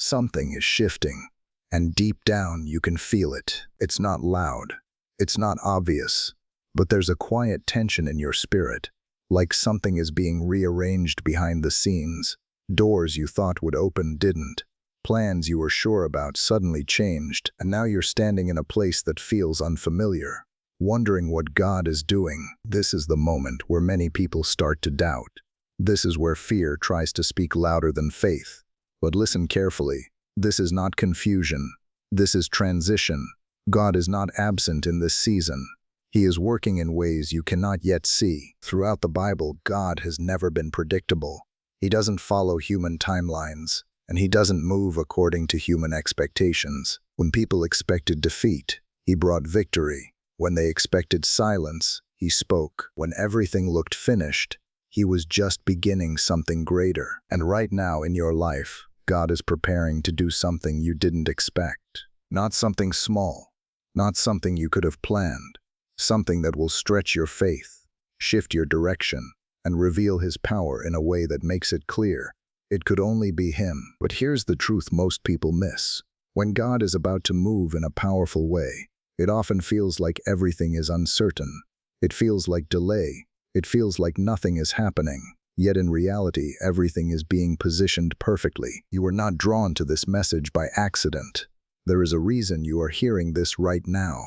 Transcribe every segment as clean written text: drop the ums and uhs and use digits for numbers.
Something is shifting, and deep down you can feel it. It's not loud, it's not obvious, but there's a quiet tension in your spirit, like something is being rearranged behind the scenes. Doors you thought would open didn't. Plans you were sure about suddenly changed, and now you're standing in a place that feels unfamiliar, wondering what God is doing. This is the moment where many people start to doubt. This is where fear tries to speak louder than faith. But listen carefully. This is not confusion. This is transition. God is not absent in this season. He is working in ways you cannot yet see. Throughout the Bible, God has never been predictable. He doesn't follow human timelines, and he doesn't move according to human expectations. When people expected defeat, he brought victory. When they expected silence, he spoke. When everything looked finished, he was just beginning something greater. And right now in your life, God is preparing to do something you didn't expect. Not something small, not something you could have planned. Something that will stretch your faith, shift your direction, and reveal his power in a way that makes it clear it could only be him. But here's the truth most people miss. When God is about to move in a powerful way, it often feels like everything is uncertain. It feels like delay. It feels like nothing is happening. Yet in reality, everything is being positioned perfectly. You are not drawn to this message by accident. There is a reason you are hearing this right now.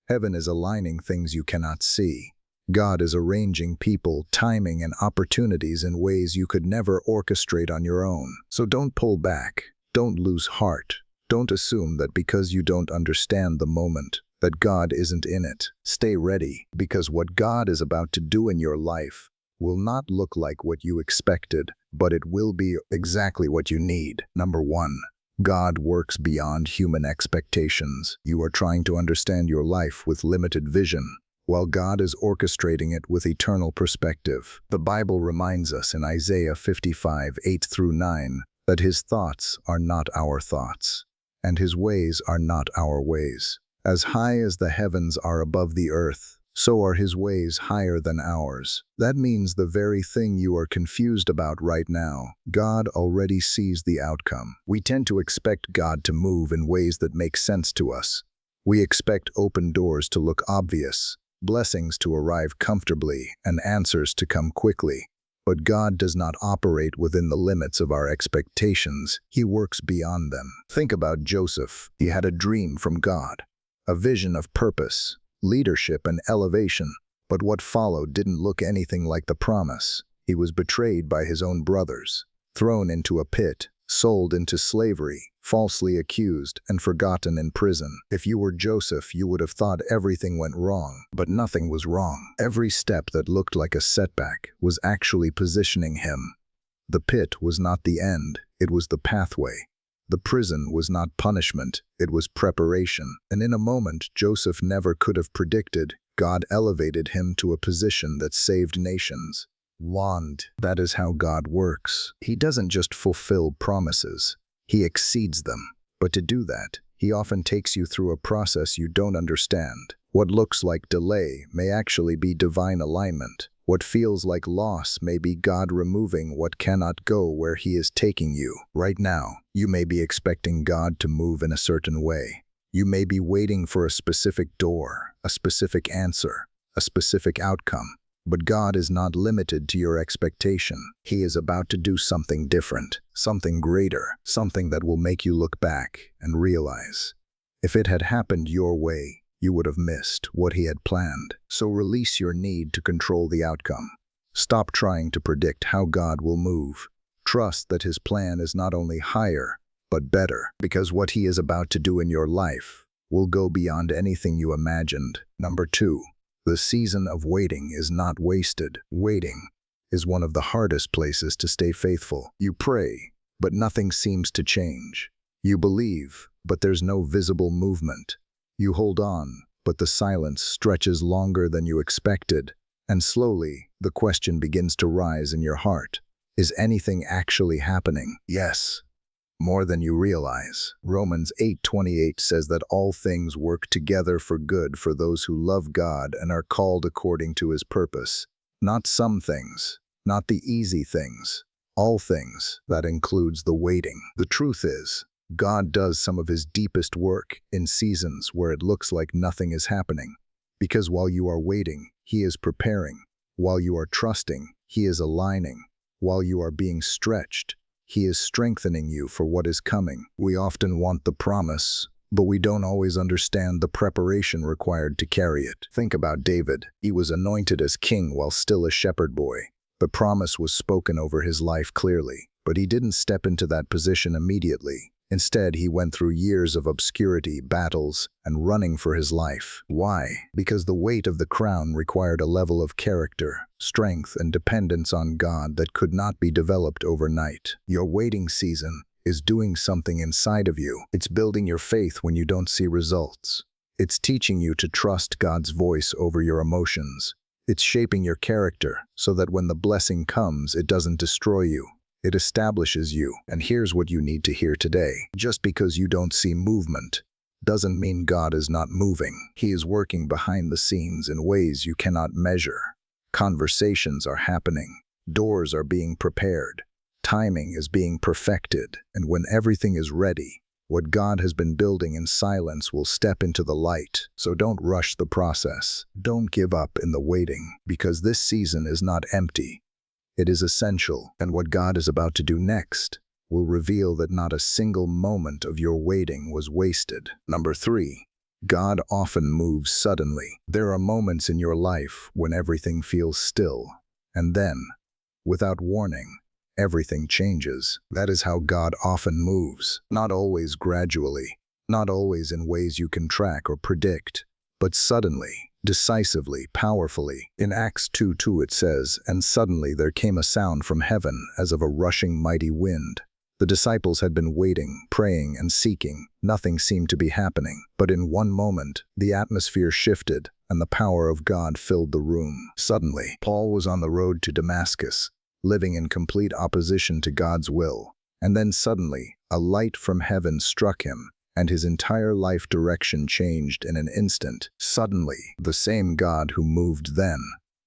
Heaven is aligning things you cannot see. God is arranging people, timing, and opportunities in ways you could never orchestrate on your own. So don't pull back. Don't lose heart. Don't assume that because you don't understand the moment, that God isn't in it. Stay ready, because what God is about to do in your life will not look like what you expected, but it will be exactly what you need. Number 1. God works beyond human expectations. You are trying to understand your life with limited vision, while God is orchestrating it with eternal perspective. The Bible reminds us in Isaiah 55:8-9 that his thoughts are not our thoughts, and his ways are not our ways. As high as the heavens are above the earth, so are his ways higher than ours. That means the very thing you are confused about right now, God already sees the outcome. We tend to expect God to move in ways that make sense to us. We expect open doors to look obvious, blessings to arrive comfortably, and answers to come quickly. But God does not operate within the limits of our expectations. He works beyond them. Think about Joseph. He had a dream from God, a vision of purpose, leadership, and elevation. But what followed didn't look anything like the promise. He was betrayed by his own brothers, thrown into a pit, sold into slavery, falsely accused, and forgotten in prison. If you were Joseph, you would have thought everything went wrong, but nothing was wrong. Every step that looked like a setback was actually positioning him. The pit was not the end, it was the pathway. The prison was not punishment, it was preparation. And in a moment Joseph never could have predicted, God elevated him to a position that saved nations. That is how God works. He doesn't just fulfill promises, he exceeds them. But to do that, he often takes you through a process you don't understand. What looks like delay may actually be divine alignment. What feels like loss may be God removing what cannot go where he is taking you. Right now, you may be expecting God to move in a certain way. You may be waiting for a specific door, a specific answer, a specific outcome. But God is not limited to your expectation. He is about to do something different, something greater, something that will make you look back and realize, if it had happened your way, you would have missed what he had planned. So release your need to control the outcome. Stop trying to predict how God will move. Trust that his plan is not only higher, but better, because what he is about to do in your life will go beyond anything you imagined. Number 2. The season of waiting is not wasted. Waiting is one of the hardest places to stay faithful. You pray, but nothing seems to change. You believe, but there's no visible movement. You hold on, but the silence stretches longer than you expected. And slowly, the question begins to rise in your heart. Is anything actually happening? Yes, more than you realize. Romans 8:28 says that all things work together for good for those who love God and are called according to his purpose. Not some things, not the easy things, all things. That includes the waiting. The truth is, God does some of his deepest work in seasons where it looks like nothing is happening. Because while you are waiting, he is preparing. While you are trusting, he is aligning. While you are being stretched, he is strengthening you for what is coming. We often want the promise, but we don't always understand the preparation required to carry it. Think about David. He was anointed as king while still a shepherd boy. The promise was spoken over his life clearly, but he didn't step into that position immediately. Instead, he went through years of obscurity, battles, and running for his life. Why? Because the weight of the crown required a level of character, strength, and dependence on God that could not be developed overnight. Your waiting season is doing something inside of you. It's building your faith when you don't see results. It's teaching you to trust God's voice over your emotions. It's shaping your character so that when the blessing comes, it doesn't destroy you. It establishes you. And here's what you need to hear today. Just because you don't see movement doesn't mean God is not moving. He is working behind the scenes in ways you cannot measure. Conversations are happening. Doors are being prepared. Timing is being perfected. And when everything is ready, what God has been building in silence will step into the light. So don't rush the process. Don't give up in the waiting, because this season is not empty. It is essential, and what God is about to do next will reveal that not a single moment of your waiting was wasted. Number 3, God often moves suddenly. There are moments in your life when everything feels still, and then, without warning, everything changes. That is how God often moves, not always gradually, not always in ways you can track or predict, but suddenly, decisively, powerfully. In Acts 2:2 it says, "And suddenly there came a sound from heaven as of a rushing mighty wind." The disciples had been waiting, praying, and seeking. Nothing seemed to be happening. But in one moment, the atmosphere shifted, and the power of God filled the room. Suddenly, Paul was on the road to Damascus, living in complete opposition to God's will. And then suddenly, a light from heaven struck him, and his entire life direction changed in an instant. Suddenly, the same God who moved then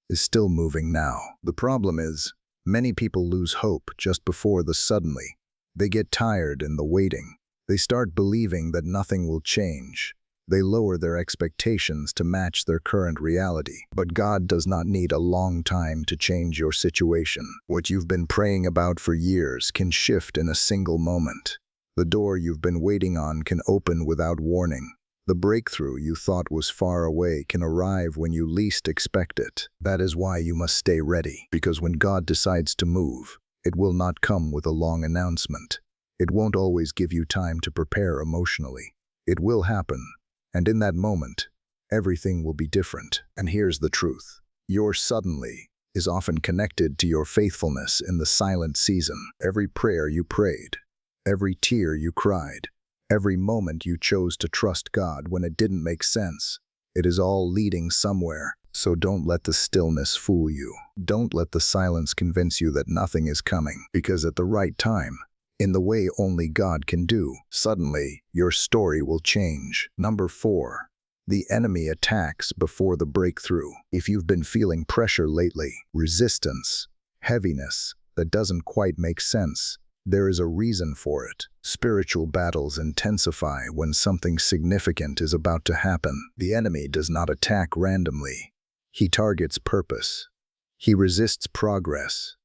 is still moving now. The problem is, many people lose hope just before the suddenly. They get tired in the waiting. They start believing that nothing will change. They lower their expectations to match their current reality. But God does not need a long time to change your situation. What you've been praying about for years can shift in a single moment. The door you've been waiting on can open without warning. The breakthrough you thought was far away can arrive when you least expect it. That is why you must stay ready, because when God decides to move, it will not come with a long announcement. It won't always give you time to prepare emotionally. It will happen, and in that moment, everything will be different. And here's the truth. Your suddenly is often connected to your faithfulness in the silent season. Every prayer you prayed, every tear you cried, every moment you chose to trust God when it didn't make sense, it is all leading somewhere. So don't let the stillness fool you. Don't let the silence convince you that nothing is coming, because at the right time, in the way only God can do, suddenly your story will change. Number 4, the enemy attacks before the breakthrough. If you've been feeling pressure lately, resistance, heaviness that doesn't quite make sense, there is a reason for it. Spiritual battles intensify when something significant is about to happen. The enemy does not attack randomly. He targets purpose. He resists progress.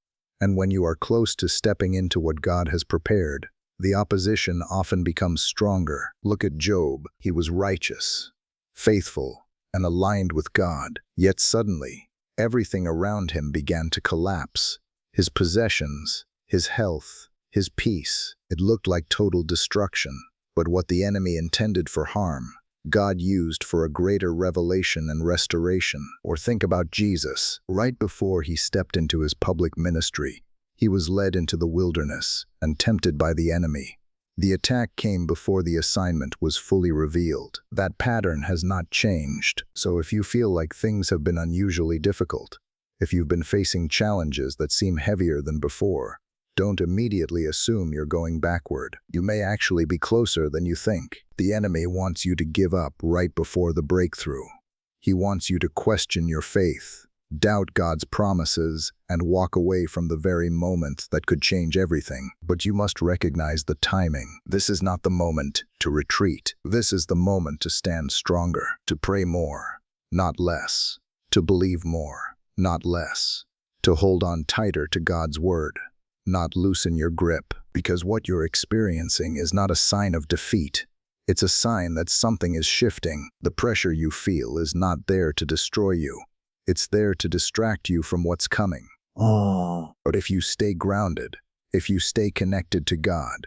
And when you are close to stepping into what God has prepared, the opposition often becomes stronger. Look at Job. He was righteous, faithful, and aligned with God. Yet suddenly, everything around him began to collapse. His possessions, his health, his peace. It looked like total destruction. But what the enemy intended for harm, God used for a greater revelation and restoration. Or think about Jesus. Right before he stepped into his public ministry, he was led into the wilderness and tempted by the enemy. The attack came before the assignment was fully revealed. That pattern has not changed. So if you feel like things have been unusually difficult, if you've been facing challenges that seem heavier than before, don't immediately assume you're going backward. You may actually be closer than you think. The enemy wants you to give up right before the breakthrough. He wants you to question your faith, doubt God's promises, and walk away from the very moment that could change everything. But you must recognize the timing. This is not the moment to retreat. This is the moment to stand stronger, to pray more, not less, to believe more, not less, to hold on tighter to God's word, not loosen your grip, because what you're experiencing is not a sign of defeat. It's a sign that something is shifting. The pressure you feel is not there to destroy you. It's there to distract you from what's coming. But if you stay grounded, if you stay connected to God,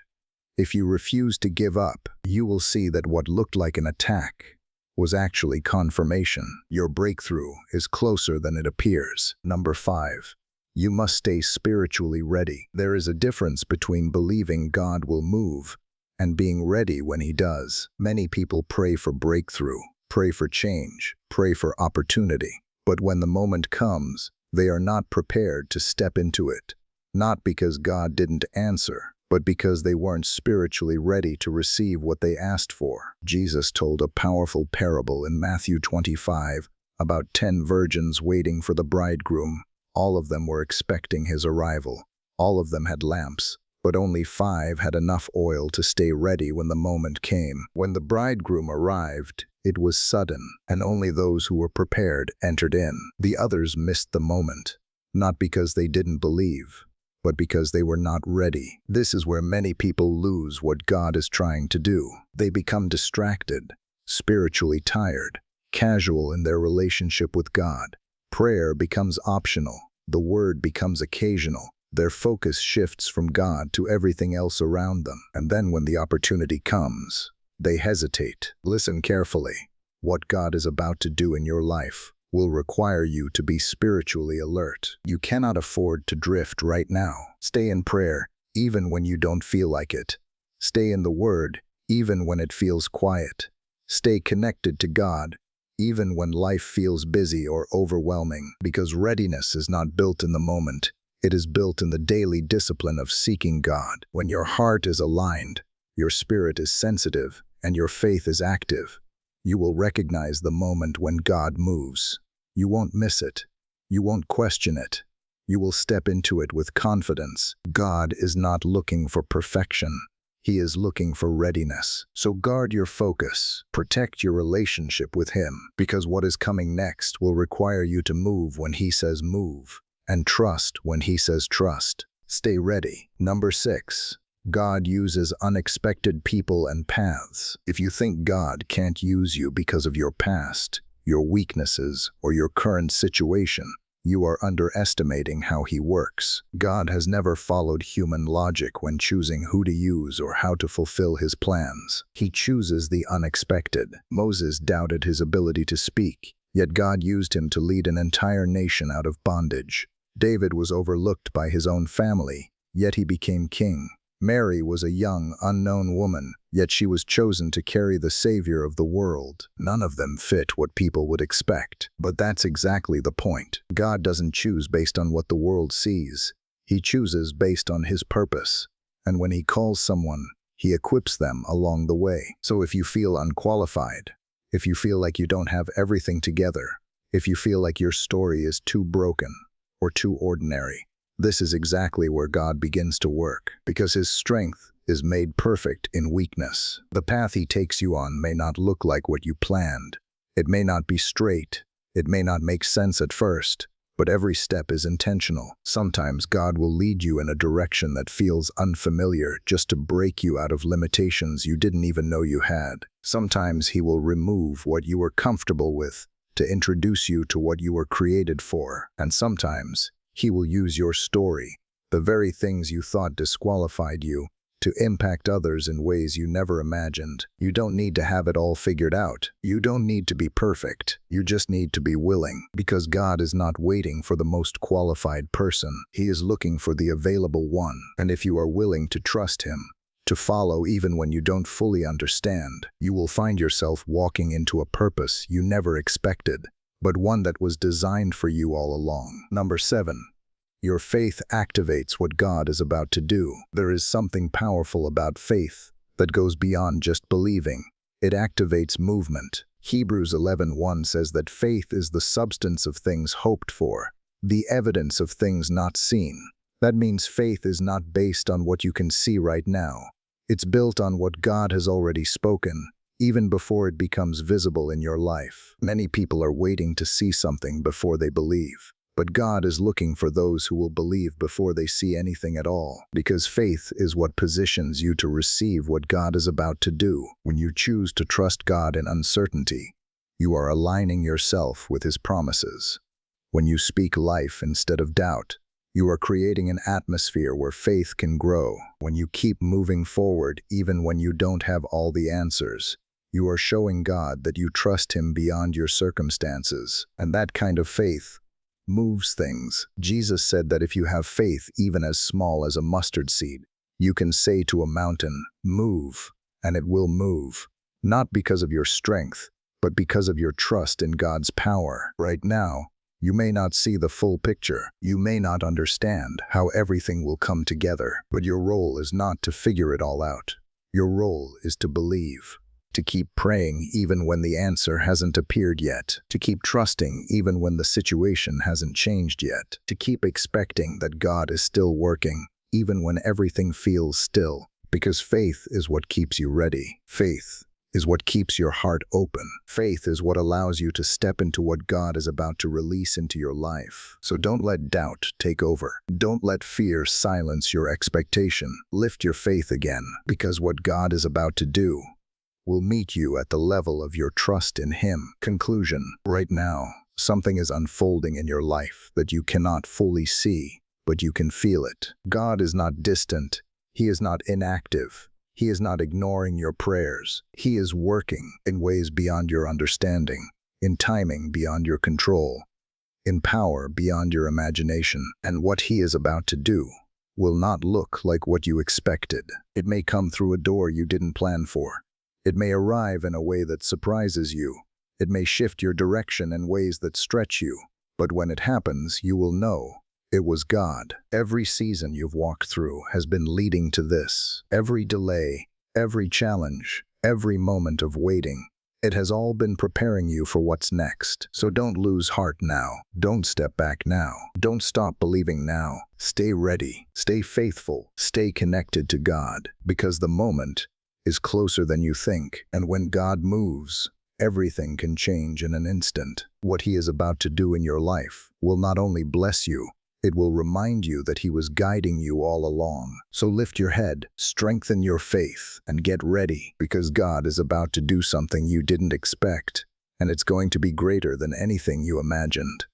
if you refuse to give up, you will see that what looked like an attack was actually confirmation. Your breakthrough is closer than it appears. Number 5. You must stay spiritually ready. There is a difference between believing God will move and being ready when He does. Many people pray for breakthrough, pray for change, pray for opportunity. But when the moment comes, they are not prepared to step into it. Not because God didn't answer, but because they weren't spiritually ready to receive what they asked for. Jesus told a powerful parable in Matthew 25 about 10 virgins waiting for the bridegroom. All of them were expecting his arrival. All of them had lamps, but only 5 had enough oil to stay ready when the moment came. When the bridegroom arrived, it was sudden, and only those who were prepared entered in. The others missed the moment, not because they didn't believe, but because they were not ready. This is where many people lose what God is trying to do. They become distracted, spiritually tired, casual in their relationship with God. Prayer becomes optional. The word becomes occasional. Their focus shifts from God to everything else around them. And then when the opportunity comes, they hesitate. Listen carefully. What God is about to do in your life will require you to be spiritually alert. You cannot afford to drift right now. Stay in prayer, even when you don't feel like it. Stay in the Word, even when it feels quiet. Stay connected to God, even when life feels busy or overwhelming, because readiness is not built in the moment. It is built in the daily discipline of seeking God. When your heart is aligned, your spirit is sensitive, and your faith is active, you will recognize the moment when God moves. You won't miss it. You won't question it. You will step into it with confidence. God is not looking for perfection. He is looking for readiness. So guard your focus. Protect your relationship with Him, because what is coming next will require you to move when He says move, and trust when He says trust. Stay ready. Number 6. God uses unexpected people and paths. If you think God can't use you because of your past, your weaknesses, or your current situation, you are underestimating how He works. God has never followed human logic when choosing who to use or how to fulfill His plans. He chooses the unexpected. Moses doubted his ability to speak, yet God used him to lead an entire nation out of bondage. David was overlooked by his own family, yet he became king. Mary was a young, unknown woman, yet she was chosen to carry the Savior of the world. None of them fit what people would expect. But that's exactly the point. God doesn't choose based on what the world sees. He chooses based on His purpose. And when He calls someone, He equips them along the way. So if you feel unqualified, if you feel like you don't have everything together, if you feel like your story is too broken or too ordinary, this is exactly where God begins to work, because His strength is made perfect in weakness. The path He takes you on may not look like what you planned. It may not be straight. It may not make sense at first, but every step is intentional. Sometimes God will lead you in a direction that feels unfamiliar just to break you out of limitations you didn't even know you had. Sometimes He will remove what you were comfortable with to introduce you to what you were created for. And sometimes He will use your story, the very things you thought disqualified you, to impact others in ways you never imagined. You don't need to have it all figured out. You don't need to be perfect. You just need to be willing, because God is not waiting for the most qualified person. He is looking for the available one. And if you are willing to trust Him, to follow even when you don't fully understand, you will find yourself walking into a purpose you never expected, but one that was designed for you all along. Number 7. Your faith activates what God is about to do. There is something powerful about faith that goes beyond just believing. It activates movement. Hebrews 11:1 says that faith is the substance of things hoped for, the evidence of things not seen. That means faith is not based on what you can see right now. It's built on what God has already spoken, even before it becomes visible in your life. Many people are waiting to see something before they believe. But God is looking for those who will believe before they see anything at all, because faith is what positions you to receive what God is about to do. When you choose to trust God in uncertainty, you are aligning yourself with His promises. When you speak life instead of doubt, you are creating an atmosphere where faith can grow. When you keep moving forward even when you don't have all the answers, you are showing God that you trust Him beyond your circumstances. And that kind of faith moves things. Jesus said that if you have faith even as small as a mustard seed, you can say to a mountain, "Move," and it will move. Not because of your strength, but because of your trust in God's power. Right now, you may not see the full picture. You may not understand how everything will come together, but your role is not to figure it all out. Your role is to believe, to keep praying even when the answer hasn't appeared yet, to keep trusting even when the situation hasn't changed yet, to keep expecting that God is still working even when everything feels still, because faith is what keeps you ready. Faith is what keeps your heart open. Faith is what allows you to step into what God is about to release into your life. So don't let doubt take over. Don't let fear silence your expectation. Lift your faith again, because what God is about to do will meet you at the level of your trust in Him. Conclusion. Right now, something is unfolding in your life that you cannot fully see, but you can feel it. God is not distant. He is not inactive. He is not ignoring your prayers. He is working in ways beyond your understanding, in timing beyond your control, in power beyond your imagination. And what He is about to do will not look like what you expected. It may come through a door you didn't plan for. It may arrive in a way that surprises you. It may shift your direction in ways that stretch you. But when it happens, you will know it was God. Every season you've walked through has been leading to this. Every delay, every challenge, every moment of waiting, it has all been preparing you for what's next. So don't lose heart now. Don't step back now. Don't stop believing now. Stay ready. Stay faithful. Stay connected to God, because the moment is closer than you think. And when God moves, everything can change in an instant. What He is about to do in your life will not only bless you, it will remind you that He was guiding you all along. So lift your head, strengthen your faith, and get ready, because God is about to do something you didn't expect, and it's going to be greater than anything you imagined.